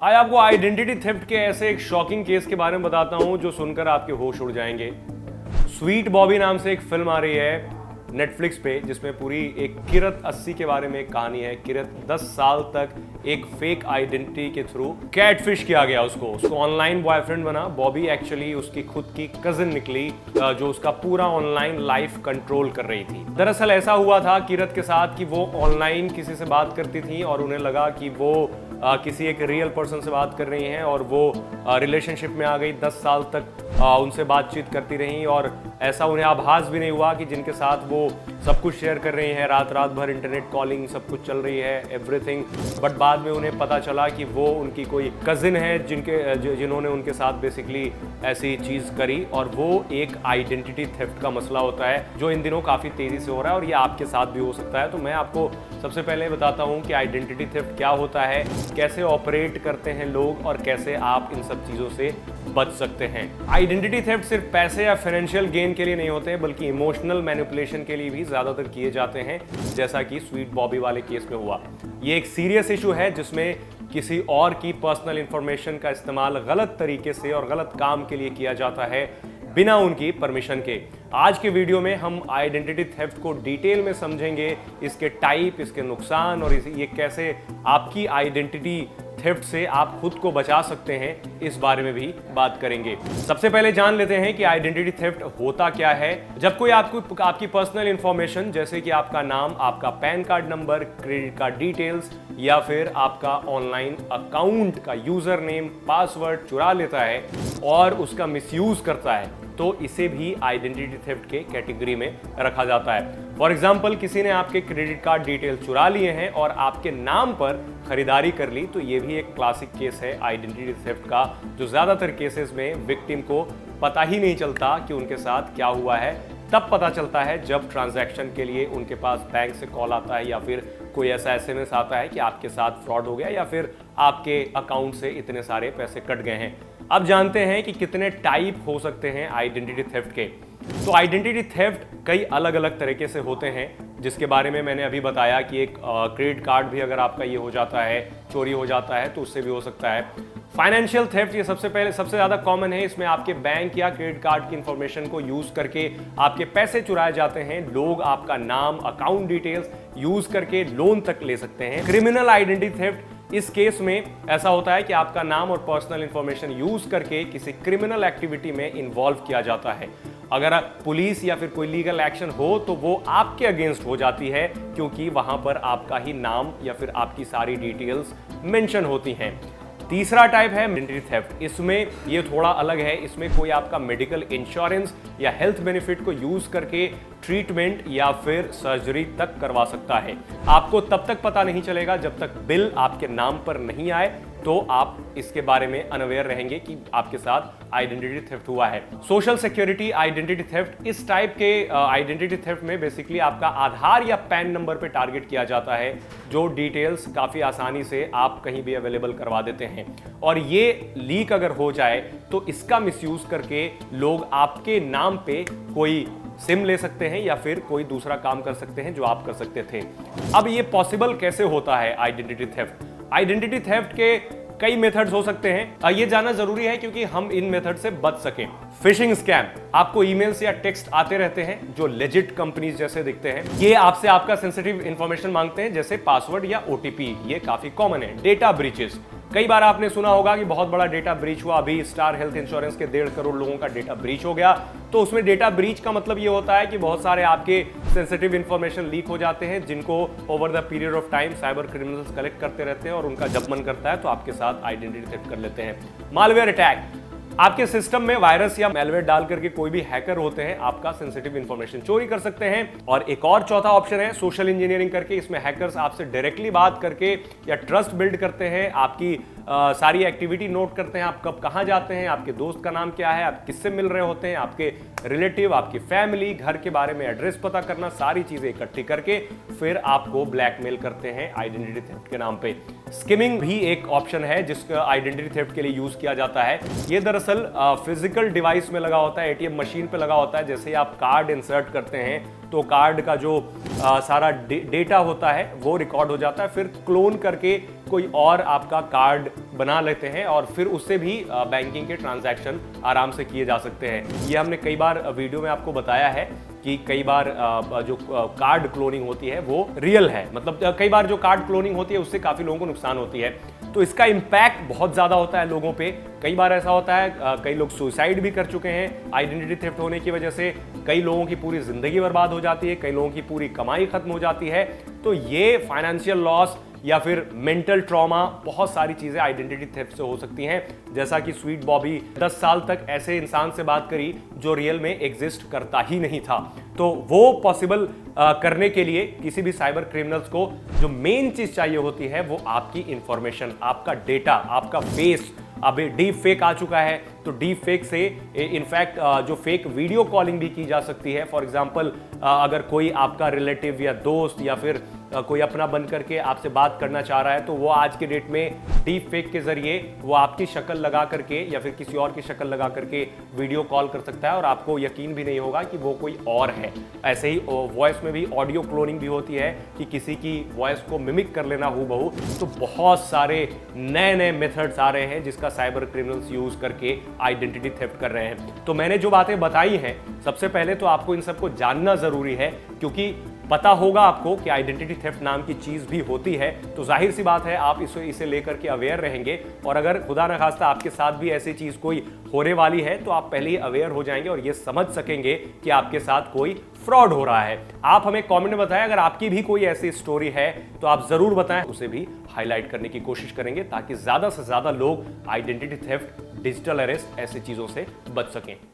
आज आपको identity theft के ऐसे एक शॉकिंग केस के बारे में बताता हूं जो सुनकर आपके होश उड़ जाएंगे। स्वीट बॉबी नाम से एक फिल्म आ रही है नेटफ्लिक्स पे, जिसमें पूरी एक किरत 80 के बारे में एक कहानी है। किरत 10 साल तक एक फेक आइडेंटिटी के थ्रू कैटफिश किया गया, उसको ऑनलाइन बॉयफ्रेंड बना। बॉबी एक्चुअली उसकी खुद की कजिन निकली जो उसका पूरा ऑनलाइन लाइफ कंट्रोल कर रही थी। दरअसल ऐसा हुआ था किरत के साथ कि वो ऑनलाइन किसी से बात करती थी और उन्हें लगा कि वो किसी एक रियल पर्सन से बात कर रही हैं और वो रिलेशनशिप में आ गई। 10 साल तक उनसे बातचीत करती रही और ऐसा उन्हें आभास भी नहीं हुआ कि जिनके साथ वो सब कुछ शेयर कर रही हैं, रात भर इंटरनेट कॉलिंग सब कुछ चल रही है, एवरीथिंग। बट बाद में उन्हें पता चला कि वो उनकी कोई कजिन है जिन्होंने उनके साथ बेसिकली ऐसी चीज़ करी। और वो एक आइडेंटिटी थेफ्ट का मसला होता है जो इन दिनों काफ़ी तेज़ी से हो रहा है और ये आपके साथ भी हो सकता है। तो मैं आपको सबसे पहले बताता हूँ कि आइडेंटिटी थेफ्ट क्या होता है, कैसे ऑपरेट करते हैं लोग और कैसे आप इन सब चीज़ों से बच सकते हैं। आइडेंटिटी थेफ्ट सिर्फ पैसे या फाइनेंशियल गेन के लिए नहीं होते हैं, बल्कि इमोशनल मैनिपुलेशन के लिए भी ज़्यादातर किए जाते हैं, जैसा कि स्वीट बॉबी वाले केस में हुआ। ये एक सीरियस इशू है जिसमें किसी और की पर्सनल इंफॉर्मेशन का इस्तेमाल गलत तरीके से और गलत काम के लिए किया जाता है बिना उनकी परमिशन के। आज के वीडियो में हम आइडेंटिटी थेफ्ट को डिटेल में समझेंगे, इसके टाइप, इसके नुकसान और ये कैसे आपकी आइडेंटिटी थेफ्ट से आप खुद को बचा सकते हैं, इस बारे में भी बात करेंगे। सबसे पहले जान लेते हैं कि आइडेंटिटी थेफ्ट होता क्या है। जब कोई आपकी पर्सनल इंफॉर्मेशन जैसे कि आपका नाम, आपका pan card number, credit card details या फिर आपका ऑनलाइन अकाउंट का यूजर नेम, पासवर्ड चुरा लेता है और उसका मिसयूज करता है, तो इसे भी आइडेंटिटी थेफ्ट के कैटेगरी में रखा जाता है। फॉर एग्जाम्पल, किसी ने आपके क्रेडिट कार्ड डिटेल चुरा लिए हैं और आपके नाम पर खरीदारी कर ली, तो ये भी एक क्लासिक केस है आइडेंटिटी थेफ्ट का, जो ज्यादातर केसेस में विक्टिम को पता ही नहीं चलता कि उनके साथ क्या हुआ है। तब पता चलता है जब ट्रांजैक्शन के लिए उनके पास बैंक से कॉल आता है या फिर कोई ऐसा एसएमएस आता है कि आपके साथ फ्रॉड हो गया या फिर आपके अकाउंट से इतने सारे पैसे कट गए हैं। अब जानते हैं कि कितने टाइप हो सकते हैं आइडेंटिटी थेफ्ट के। तो आइडेंटिटी थेफ्ट कई अलग अलग तरीके से होते हैं, जिसके बारे में मैंने अभी बताया कि एक क्रेडिट कार्ड भी अगर आपका ये हो जाता है, चोरी हो जाता है, तो उससे भी हो सकता है। फाइनेंशियल थेफ्ट ये सबसे ज़्यादा कॉमन है। इसमें आपके बैंक या क्रेडिट कार्ड की इंफॉर्मेशन को यूज करके आपके पैसे चुराए जाते हैं। लोग आपका नाम, अकाउंट डिटेल्स यूज करके लोन तक ले सकते हैं। क्रिमिनल आइडेंटिटी थेफ्ट, इस केस में ऐसा होता है कि आपका नाम और पर्सनल इंफॉर्मेशन यूज करके किसी क्रिमिनल एक्टिविटी में इन्वॉल्व किया जाता है। अगर पुलिस या फिर कोई लीगल एक्शन हो तो वो आपके अगेंस्ट हो जाती है, क्योंकि वहां पर आपका ही नाम या फिर आपकी सारी डिटेल्स मेंशन होती हैं। तीसरा टाइप है आइडेंटिटी थेफ्ट। इसमें ये थोड़ा अलग है। इसमें कोई आपका मेडिकल इंश्योरेंस या हेल्थ बेनिफिट को यूज करके ट्रीटमेंट या फिर सर्जरी तक करवा सकता है। आपको तब तक पता नहीं चलेगा जब तक बिल आपके नाम पर नहीं आए, तो आप इसके बारे में अनअवेयर रहेंगे कि आपके साथ आइडेंटिटी थेफ्ट हुआ है। सोशल सिक्योरिटी आइडेंटिटी थेफ्ट, इस टाइप के आइडेंटिटी थेफ्ट में बेसिकली आपका आधार या पैन नंबर पे टारगेट किया जाता है, जो डिटेल्स काफी आसानी से आप कहीं भी अवेलेबल करवा देते हैं। और ये लीक अगर हो जाए तो इसका मिसयूज करके लोग आपके नाम पे कोई सिम ले सकते हैं या फिर कोई दूसरा काम कर सकते हैं जो आप कर सकते थे। अब ये पॉसिबल कैसे होता है आइडेंटिटी थेफ्ट? आइडेंटिटी थेफ्ट के कई मेथड्स हो सकते हैं। ये जानना जरूरी है क्योंकि हम इन मेथड से बच सकें। फिशिंग स्कैम, आपको ईमेल्स या टेक्स्ट आते रहते हैं जो लेजिट कंपनीज जैसे दिखते हैं। ये आपसे आपका सेंसिटिव इंफॉर्मेशन मांगते हैं, जैसे पासवर्ड या ओटीपी। ये काफी कॉमन है। डेटा ब्रीचेस, कई बार आपने सुना होगा कि बहुत बड़ा डेटा ब्रीच हुआ। अभी स्टार हेल्थ इंश्योरेंस के 1.5 करोड़ लोगों का डेटा ब्रीच हो गया। तो उसमें डेटा ब्रीच का मतलब ये होता है कि बहुत सारे आपके सेंसिटिव इंफॉर्मेशन लीक हो जाते हैं, जिनको over the period of time cyber criminals collect करते रहते हैं और उनका जब मन करता है तो आपके साथ आइडेंटिटी थेफ्ट कर लेते हैं। मालवेयर अटैक, आपके सिस्टम में वायरस या मैलवेयर डाल करके कोई भी हैकर होते हैं आपका सेंसिटिव इंफॉर्मेशन चोरी कर सकते हैं। और एक और चौथा ऑप्शन है सोशल इंजीनियरिंग करके। इसमें हैकर्स आपसे डायरेक्टली बात करके या ट्रस्ट बिल्ड करते हैं, आपकी सारी एक्टिविटी नोट करते हैं, आप कब कहां जाते हैं, आपके दोस्त का नाम क्या है, आप किससे मिल रहे होते हैं, आपके रिलेटिव, आपकी फैमिली, घर के बारे में एड्रेस पता करना, सारी चीजें इकट्ठी करके फिर आपको ब्लैकमेल करते हैं आइडेंटिटी थेफ्ट के नाम पे। स्किमिंग भी एक ऑप्शन है जिसका आइडेंटिटी थेफ्ट के लिए यूज किया जाता है। ये दरअसल फिजिकल डिवाइस में लगा होता है, एटीएम मशीन पे लगा होता है। जैसे ही आप कार्ड इंसर्ट करते हैं तो कार्ड का जो सारा डेटा होता है वो रिकॉर्ड हो जाता है, फिर क्लोन करके कोई और आपका कार्ड बना लेते हैं और फिर उससे भी बैंकिंग के ट्रांजैक्शन आराम से किए जा सकते हैं। ये हमने कई बार वीडियो में आपको बताया है कि कई बार जो कार्ड क्लोनिंग होती है वो रियल है, मतलब कई बार जो कार्ड क्लोनिंग होती है उससे काफ़ी लोगों को नुकसान होती है, तो इसका इम्पैक्ट बहुत ज़्यादा होता है लोगों पे। कई बार ऐसा होता है कई लोग सुसाइड भी कर चुके हैं आइडेंटिटी थेफ्ट होने की वजह से, कई लोगों की पूरी ज़िंदगी बर्बाद हो जाती है, कई लोगों की पूरी कमाई खत्म हो जाती है। तो ये फाइनेंशियल लॉस या फिर मेंटल ट्रॉमा, बहुत सारी चीज़ें आइडेंटिटी थेफ्ट से हो सकती हैं। जैसा कि स्वीट बॉबी 10 साल तक ऐसे इंसान से बात करी जो रियल में एग्जिस्ट करता ही नहीं था। तो वो पॉसिबल करने के लिए किसी भी साइबर क्रिमिनल्स को जो मेन चीज़ चाहिए होती है वो आपकी इंफॉर्मेशन, आपका डेटा, आपका फेस। अभी डीप फेक आ चुका है, तो डीप फेक से इनफैक्ट जो फेक वीडियो कॉलिंग भी की जा सकती है। फॉर एग्जांपल अगर कोई आपका रिलेटिव या दोस्त या फिर कोई अपना बन करके आपसे बात करना चाह रहा है, तो वो आज के डेट में डीप फेक के जरिए वो आपकी शक्ल लगा करके या फिर किसी और की शक्ल लगा करके वीडियो कॉल कर सकता है और आपको यकीन भी नहीं होगा कि वो कोई और है। ऐसे ही वॉइस में भी ऑडियो क्लोनिंग भी होती है कि किसी की वॉइस को मिमिक कर लेना हूबहू। तो बहुत सारे नए नए मेथड्स आ रहे हैं जिसका साइबर क्रिमिनल्स यूज करके आइडेंटिटी थेफ्ट कर रहे हैं। तो मैंने जो बातें बताई हैं, सबसे पहले तो आपको इन सबको जानना जरूरी है, क्योंकि पता होगा आपको कि आइडेंटिटी थेफ्ट नाम की चीज भी होती है, तो जाहिर सी बात है आप इसे लेकर के अवेयर रहेंगे। और अगर खुदा न खास्ता आपके साथ भी ऐसी चीज कोई होने वाली है तो आप पहले ही अवेयर हो जाएंगे और ये समझ सकेंगे कि आपके साथ कोई फ्रॉड हो रहा है। आप हमें कमेंट में बताएं, अगर आपकी भी कोई ऐसी स्टोरी है तो आप जरूर बताएं, उसे भी हाईलाइट करने की कोशिश करेंगे ताकि ज्यादा से ज्यादा लोग आइडेंटिटी थेफ्ट, डिजिटल अरेस्ट, ऐसी चीजों से बच सकें।